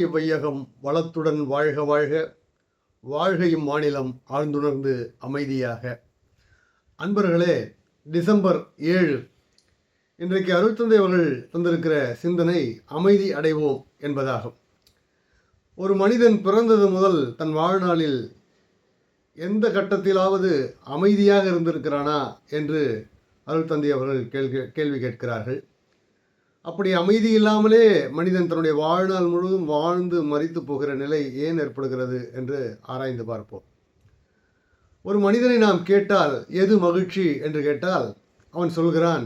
இவ்வையகம் வளத்துடன் வாழ்க வாழ்க, வாழ்க இம்மாநிலம் ஆழ்ந்துணர்ந்து அமைதியாக. அன்பர்களே, டிசம்பர் 7 இன்றைக்கு அருட்தந்தை அவர்கள் தந்திருக்கிற சிந்தனை அமைதி அடைவோம் என்பதாகும். ஒரு மனிதன் பிறந்தது முதல் தன் வாழ்நாளில் எந்த கட்டத்திலாவது அமைதியாக இருந்திருக்கிறானா என்று அருட்தந்தை அவர்கள் கேள்வி கேட்கிறார்கள். அப்படி அமைதி இல்லாமலே மனிதன் தன்னுடைய வாழ்நாள் முழுவதும் வாழ்ந்து மரித்து போகிற நிலை ஏன் ஏற்படுகிறது என்று ஆராய்ந்து பார்ப்போம். ஒரு மனிதனை நாம் கேட்டால் எது மகிழ்ச்சி என்று கேட்டால் அவன் சொல்கிறான்,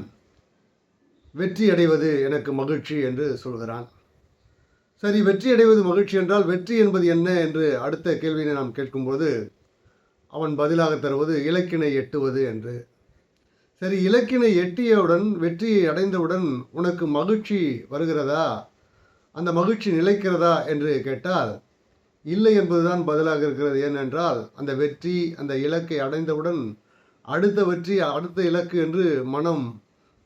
வெற்றி அடைவது எனக்கு மகிழ்ச்சி என்று சொல்கிறான். சரி, வெற்றி அடைவது மகிழ்ச்சி என்றால் வெற்றி என்பது என்ன என்று அடுத்த கேள்வியை நாம் கேட்கும்போது அவன் பதிலாக தருவது இலக்கினை எட்டுவது என்று. சரி, இலக்கினை எட்டியவுடன், வெற்றியை அடைந்தவுடன் உனக்கு மகிழ்ச்சி வருகிறதா, அந்த மகிழ்ச்சி நிலைக்கிறதா என்று கேட்டால் இல்லை என்பதுதான் பதிலாக இருக்கிறது. ஏனென்றால் அந்த வெற்றி, அந்த இலக்கை அடைந்தவுடன் அடுத்த வெற்றி, அடுத்த இலக்கு என்று மனம்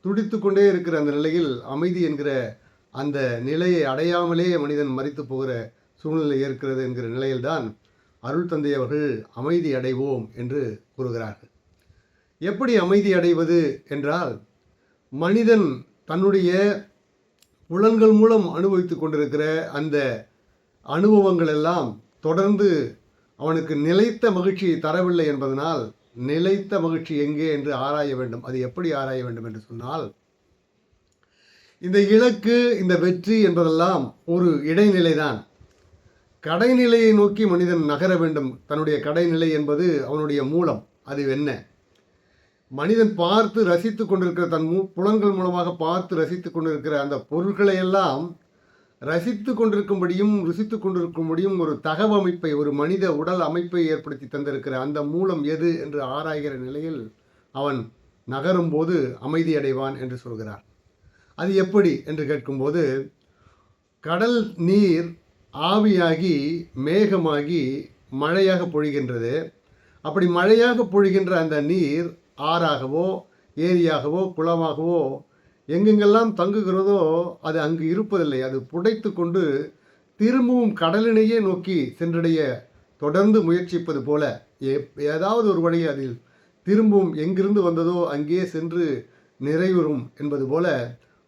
துடித்து கொண்டே இருக்கிற அந்த நிலையில் அமைதி என்கிற அந்த நிலையை அடையாமலே மனிதன் மரித்து போகிற சூழ்நிலை இருக்கிறது என்கிற நிலையில்தான் அருள் தந்தை அவர்கள் அமைதி அடைவோம் என்று கூறுகிறார்கள். எப்படி அமைதி அடைவது என்றால், மனிதன் தன்னுடைய புலன்கள் மூலம் அனுபவித்து கொண்டிருக்கிற அந்த அனுபவங்கள் எல்லாம் தொடர்ந்து அவனுக்கு நிலைத்த மகிழ்ச்சியை தரவில்லை என்பதனால் நிலைத்த மகிழ்ச்சி எங்கே என்று ஆராய வேண்டும். அது எப்படி ஆராய வேண்டும் என்று சொன்னால், இந்த இலக்கு, இந்த வெற்றி என்பதெல்லாம் ஒரு இடைநிலைதான். கடைநிலையை நோக்கி மனிதன் நகர வேண்டும். தன்னுடைய கடைநிலை என்பது அவனுடைய மூலம். அது என்ன? மனிதன் பார்த்து ரசித்து கொண்டிருக்கிற, தன் புலன்கள் மூலமாக பார்த்து ரசித்து கொண்டிருக்கிற அந்த பொருட்களை எல்லாம் ரசித்து கொண்டிருக்கும்படியும் ருசித்து கொண்டிருக்கும்படியும் ஒரு தகவமைப்பை, ஒரு மனித உடல் அமைப்பை ஏற்படுத்தி தந்திருக்கிற அந்த மூலம் எது என்று ஆராய்கிற நிலையில் அவன் நகரும் போது அமைதி அடைவான் என்று சொல்கிறார். அது எப்படி என்று கேட்கும்போது, கடல் நீர் ஆவியாகி மேகமாகி மழையாக பொழிகின்றது. அப்படி மழையாக பொழிகின்ற அந்த நீர் ஆறாகவோ ஏரியாகவோ குளமாகவோ எங்கெங்கெல்லாம் தங்குகிறதோ அது அங்கு இருப்பதில்லை. அது புடைத்து கொண்டு திரும்பவும் கடலினையே நோக்கி சென்றடைய தொடர்ந்து முயற்சிப்பது போல ஏதாவது ஒரு வழி அதில் திரும்பவும் எங்கிருந்து வந்ததோ அங்கே சென்று நிறைவுறும் என்பது போல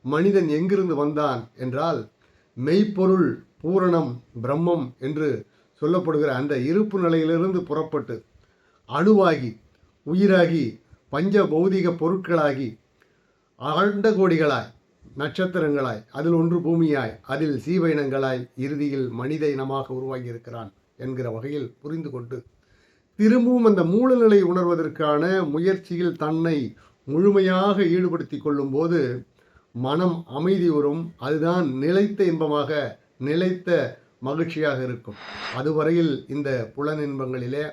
மனிதன் எங்கிருந்து வந்தான் என்றால், மெய்ப்பொருள் பூரணம் பிரம்மம் என்று சொல்லப்படுகிற அந்த இருப்பு நிலையிலிருந்து புறப்பட்டு அணுவாகி உயிராகி பஞ்ச பௌதிக பொருட்களாகி ஆண்ட கோடிகளாய் நட்சத்திரங்களாய் அதில் ஒன்று பூமியாய் அதில் சீவ இனங்களாய் இறுதியில் மனித இனமாக உருவாகி இருக்கிறான் என்கிற வகையில் புரிந்து கொண்டு திரும்பவும் அந்த மூலநிலை உணர்வதற்கான முயற்சியில் தன்னை முழுமையாக ஈடுபடுத்தி கொள்ளும் போது மனம் அமைதி வரும். அதுதான் நிலைத்த இன்பமாக, நிலைத்த மகிழ்ச்சியாக இருக்கும். அதுவரையில் இந்த புலன் இன்பங்களிலே,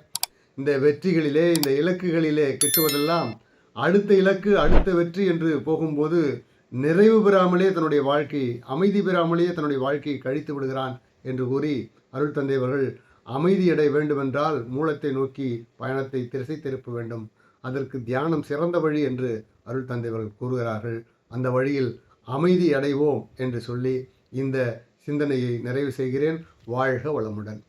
இந்த வெற்றிகளிலே, இந்த இலக்குகளிலே கிட்டுவதெல்லாம் அடுத்த இலக்கு, அடுத்த வெற்றி என்று போகும்போது நிறைவு பெறாமலே தன்னுடைய வாழ்க்கை, அமைதி பெறாமலேயே தன்னுடைய வாழ்க்கையை கழித்து விடுகிறான் என்று கூறி அருள் தந்தை அவர்கள் அமைதியடை வேண்டுமென்றால் மூலத்தை நோக்கி பயணத்தை திசை திருப்ப வேண்டும். அதற்கு தியானம் சிறந்த வழி என்று அருள் தந்தை அவர்கள் கூறுகிறார்கள். அந்த வழியில் அமைதி அடைவோம் என்று சொல்லி இந்த சிந்தனையை நிறைவு செய்கிறேன். வாழ்க வளமுடன்.